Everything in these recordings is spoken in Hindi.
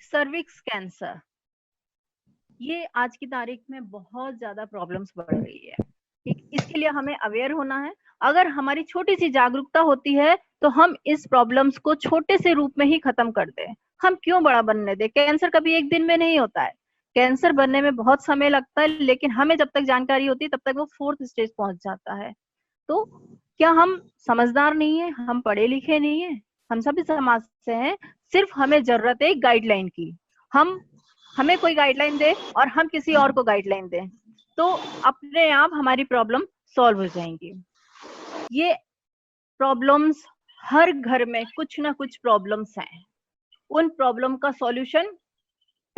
सर्विक्स कैंसर, ये आज की तारीख में बहुत ज्यादा प्रॉब्लम्स बढ़ रही है। ठीक, इसके लिए हमें अवेयर होना है। अगर हमारी छोटी सी जागरूकता होती है तो हम इस प्रॉब्लम्स को छोटे से रूप में ही खत्म कर दें। हम क्यों बड़ा बनने दें? कैंसर कभी एक दिन में नहीं होता है, कैंसर बनने में बहुत समय लगता है, लेकिन हमें जब तक जानकारी होती है तब तक वो 4th स्टेज पहुंच जाता है। तो क्या हम समझदार नहीं है? हम पढ़े लिखे नहीं है? हम सभी समाज से हैं। सिर्फ हमें जरूरत है एक गाइडलाइन की। हमें कोई गाइडलाइन दे और हम किसी और को गाइडलाइन दें तो अपने आप हमारी प्रॉब्लम सॉल्व हो जाएंगी। ये प्रॉब्लम्स हर घर में कुछ ना कुछ प्रॉब्लम्स हैं। उन प्रॉब्लम का सॉल्यूशन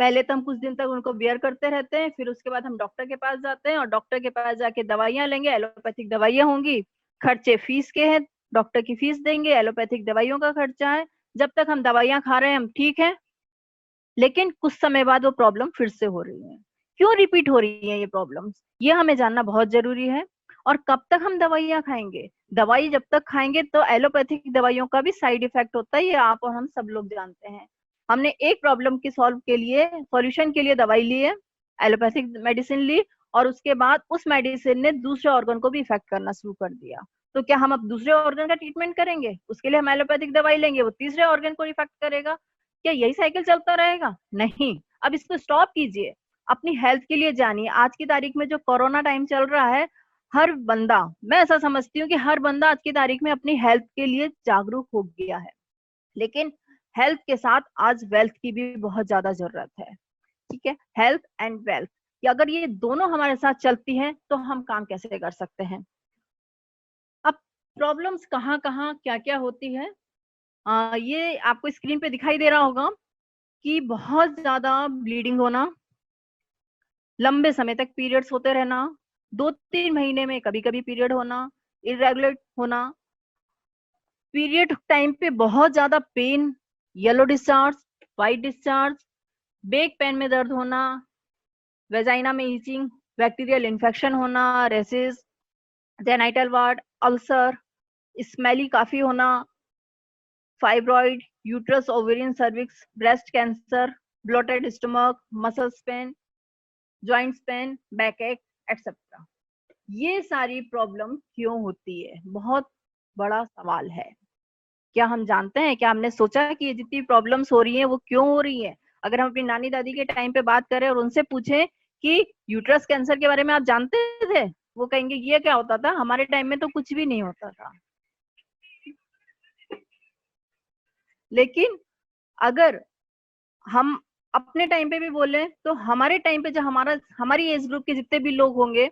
पहले तो हम कुछ दिन तक उनको बियर करते रहते हैं, फिर उसके बाद हम डॉक्टर के पास जाते हैं और डॉक्टर के पास जाके दवाइयां लेंगे। एलोपैथिक दवाइयां होंगी, खर्चे फीस के हैं, डॉक्टर की फीस देंगे, एलोपैथिक दवाइयों का खर्चा है। जब तक हम दवाइयां खा रहे हैं हम ठीक है, लेकिन कुछ समय बाद वो प्रॉब्लम फिर से हो रही है। क्यों रिपीट हो रही है ये प्रॉब्लम्स, ये हमें जानना बहुत जरूरी है। और कब तक हम दवाइयां खाएंगे? दवाई जब तक खाएंगे तो एलोपैथिक दवाइयों का भी साइड इफेक्ट होता है, ये आप और हम सब लोग जानते हैं। हमने एक प्रॉब्लम के सॉल्व के लिए, सॉल्यूशन के लिए दवाई ली है, एलोपैथिक मेडिसिन ली, और उसके बाद उस मेडिसिन ने दूसरे ऑर्गन को भी इफेक्ट करना शुरू कर दिया। तो क्या हम अब दूसरे ऑर्गन का ट्रीटमेंट करेंगे? उसके लिए हम एलोपैथिक दवाई लेंगे, वो तीसरे ऑर्गन को इफेक्ट करेगा। क्या यही साइकिल चलता रहेगा? नहीं, अब इसको स्टॉप कीजिए। अपनी हेल्थ के लिए जानिए। आज की तारीख में जो कोरोना टाइम चल रहा है, हर बंदा, मैं ऐसा समझती हूँ कि हर बंदा आज की तारीख में अपनी हेल्थ के लिए जागरूक हो गया है। लेकिन हेल्थ के साथ आज वेल्थ की भी बहुत ज्यादा जरूरत है। ठीक है, हेल्थ एंड वेल्थ, कि अगर ये दोनों हमारे साथ चलती हैं तो हम काम कैसे कर सकते हैं। अब प्रॉब्लम्स कहाँ कहाँ क्या क्या होती है, ये आपको स्क्रीन पे दिखाई दे रहा होगा कि बहुत ज्यादा ब्लीडिंग होना, लंबे समय तक पीरियड्स होते रहना, 2-3 महीने में कभी कभी पीरियड होना, इरेगुलर होना, पीरियड टाइम पे बहुत ज्यादा pain, yellow discharge, white discharge, back pain में दर्द होना, वेजाइना में ईचिंग, बैक्टीरियल इन्फेक्शन होना, rashes, genital wart, ulcer, smelly काफी होना, fibroid, uterus, ovarian, cervix, breast cancer, bloated stomach, muscles pain, joints pain, back ache, etcetera. ये सारी प्रॉब्लम क्यों होती है? बहुत बड़ा सवाल है। क्या हम जानते हैं? क्या हमने सोचा कि ये जितनी प्रॉब्लम्स हो रही हैं वो क्यों हो रही है? अगर हम अपनी नानी दादी के टाइम पे बात करें और उनसे पूछें कि यूट्रस कैंसर के बारे में आप जानते थे, वो कहेंगे ये क्या होता था, हमारे टाइम में तो कुछ भी नहीं होता था। लेकिन अगर हम अपने टाइम पे भी बोले तो हमारे टाइम पे जो हमारी एज ग्रुप के जितने भी लोग होंगे,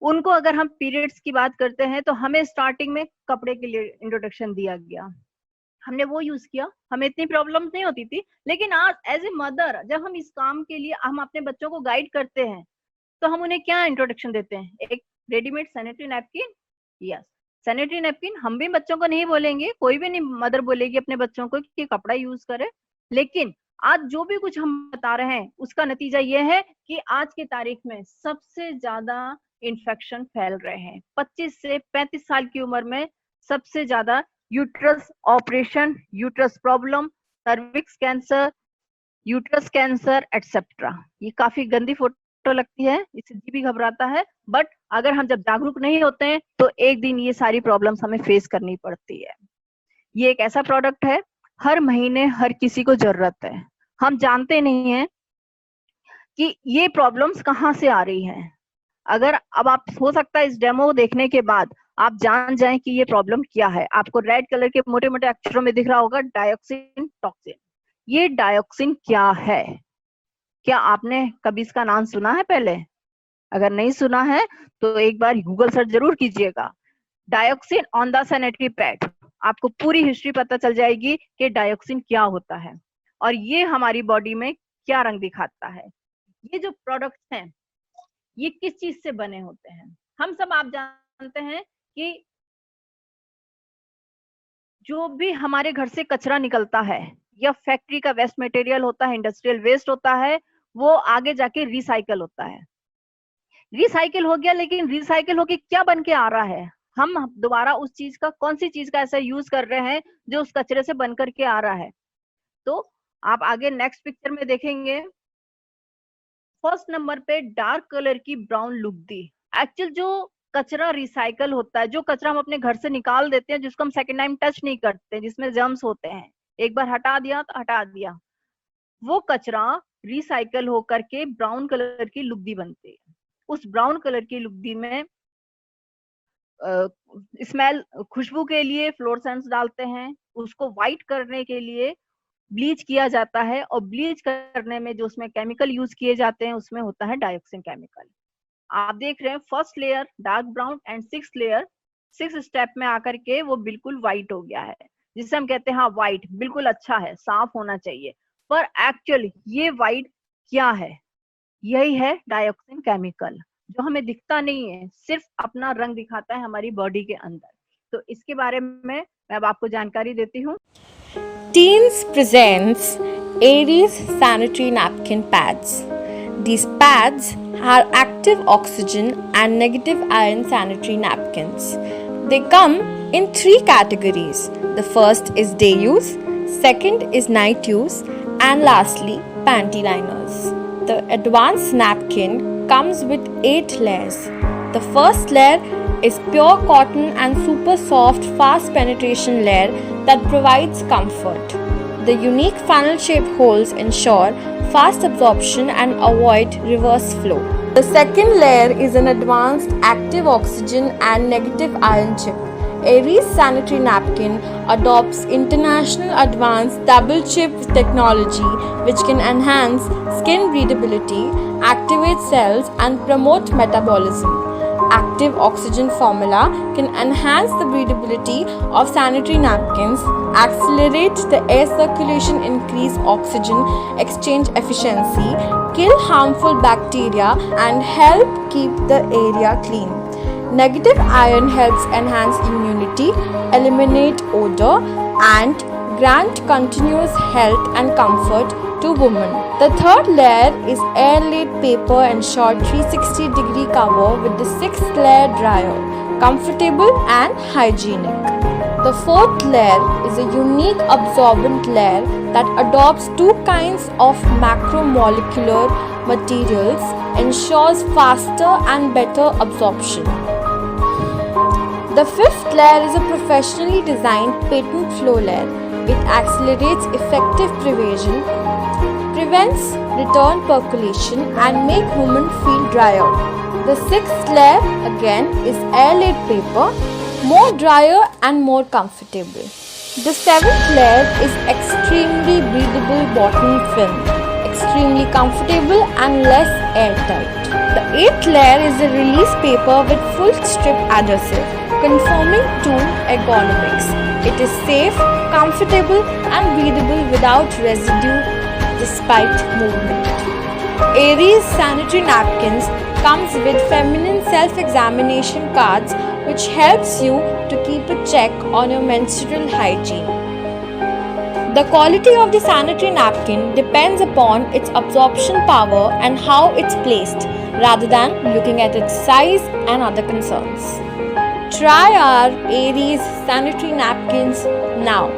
उनको अगर हम पीरियड्स की बात करते हैं तो हमें स्टार्टिंग में कपड़े के लिए इंट्रोडक्शन दिया गया, हमने वो यूज किया, हमें इतनी प्रॉब्लम्स नहीं होती थी। लेकिन आज एज ए मदर जब हम इस काम के लिए हम अपने बच्चों को गाइड करते हैं तो हम उन्हें क्या इंट्रोडक्शन देते हैं? एक readymade sanitary napkin. Yes, sanitary napkin. हम भी बच्चों को नहीं बोलेंगे, कोई भी नहीं मदर बोलेगी अपने बच्चों को कि कपड़ा यूज करे। लेकिन आज जो भी कुछ हम बता रहे हैं उसका नतीजा ये है कि आज की तारीख में सबसे ज्यादा इन्फेक्शन फैल रहे हैं 25 से 35 साल की उम्र में। सबसे ज्यादा uterus operation, uterus problem, cervix cancer, uterus cancer etcetera. ये काफी गंदी फोटो लगती है, इससे जी भी घबराता है। बट अगर हम जब जागरूक नहीं होते हैं तो एक दिन ये सारी प्रॉब्लम्स हमें फेस करनी पड़ती है। ये एक ऐसा प्रोडक्ट है हर महीने हर किसी को जरूरत है। हम जानते नहीं है कि ये प्रॉब्लम्स कहाँ से आ रही हैं। अगर अब आप, हो सकता है इस डेमो देखने के बाद आप जान जाएं कि ये प्रॉब्लम क्या है। आपको रेड कलर के मोटे मोटे अक्षरों में दिख रहा होगा डायोक्सिन टॉक्सिन। ये डायोक्सिन क्या है? क्या आपने कभी इसका नाम सुना है पहले? अगर नहीं सुना है तो एक बार गूगल सर्च जरूर कीजिएगा, dioxin on the sanitary pad. आपको पूरी हिस्ट्री पता चल जाएगी कि डायोक्सिन क्या होता है और ये हमारी बॉडी में क्या रंग दिखाता है। ये जो प्रोडक्ट्स हैं ये किस चीज से बने होते हैं? हम सब आप जानते हैं कि जो भी हमारे घर से कचरा निकलता है या फैक्ट्री का वेस्ट मटेरियल होता है, इंडस्ट्रियल वेस्ट होता है, वो आगे जाके रिसाइकल होता है। रिसाइकिल हो गया, लेकिन रिसाइकिल होके क्या बन के आ रहा है? हम दोबारा उस चीज का, कौन सी चीज का ऐसा यूज कर रहे हैं जो उस कचरे से बन करके आ रहा है? तो आप आगे नेक्स्ट पिक्चर में देखेंगे, फर्स्ट नंबर पे डार्क कलर की ब्राउन लुक दी। एक्चुअल जो कचरा रिसाइकल होता है, जो कचरा हम अपने घर से निकाल देते हैं, जिसको हम सेकेंड टाइम टच नहीं करते, जिसमें जर्म्स होते हैं, एक बार हटा दिया तो हटा दिया, वो कचरा रिसाइकल होकर के ब्राउन कलर की लुगदी बनती है। उस ब्राउन कलर की लुगदी में स्मेल, खुशबू के लिए फ्लोरेसेंट्स डालते हैं, उसको व्हाइट करने के लिए ब्लीच किया जाता है, और ब्लीच करने में जो उसमें केमिकल यूज किए जाते हैं उसमें होता है डाइऑक्सिन केमिकल। आप देख रहे हैं first layer dark brown and six layer, six step में आकर के वो बिल्कुल व्हाइट हो गया है, जिससे हम कहते हैं हाँ व्हाइट बिल्कुल अच्छा है, साफ होना चाहिए। पर एक्चुअली ये व्हाइट क्या है? यही है डाइऑक्सिन केमिकल, जो हमें दिखता नहीं है, सिर्फ अपना रंग दिखाता है हमारी बॉडी के अंदर। तो इसके बारे में मैं अब आपको जानकारी देती हूँ। Teens presents Aries sanitary napkin pads. These pads are active oxygen and negative ion sanitary napkins. They come in 3 categories. The first is day use, second is night use, and lastly panty liners. The advanced napkin comes with 8 layers. The first layer is pure cotton and super soft fast penetration layer that provides comfort. The unique funnel shaped holes ensure fast absorption and avoid reverse flow. The second layer is an advanced active oxygen and negative ion chip. Aries sanitary napkin adopts international advanced double chip technology which can enhance skin breathability, activate cells and promote metabolism. Active oxygen formula can enhance the breathability of sanitary napkins, accelerate the air circulation, increase oxygen exchange efficiency, kill harmful bacteria and help keep the area clean. Negative ion helps enhance immunity, eliminate odor and grant continuous health and comfort to women. The third layer is air-laid paper ensure 360-degree cover with the 6th layer dryer, comfortable and hygienic. The fourth layer is a unique absorbent layer that adopts 2 kinds of macromolecular materials, ensures faster and better absorption. The fifth layer is a professionally designed patent flow layer. It accelerates effective prevention, prevents return percolation and make women feel drier. The sixth layer again is air-laid paper, more drier and more comfortable. The seventh layer is extremely breathable bottom film, extremely comfortable and less airtight. The eighth layer is a release paper with full strip adhesive, conforming to ergonomics. It is safe, comfortable and breathable without residue despite movement. Aries sanitary napkins comes with feminine self-examination cards which helps you to keep a check on your menstrual hygiene. The quality of the sanitary napkin depends upon its absorption power and how it's placed rather than looking at its size and other concerns. Try our Aries sanitary napkins now.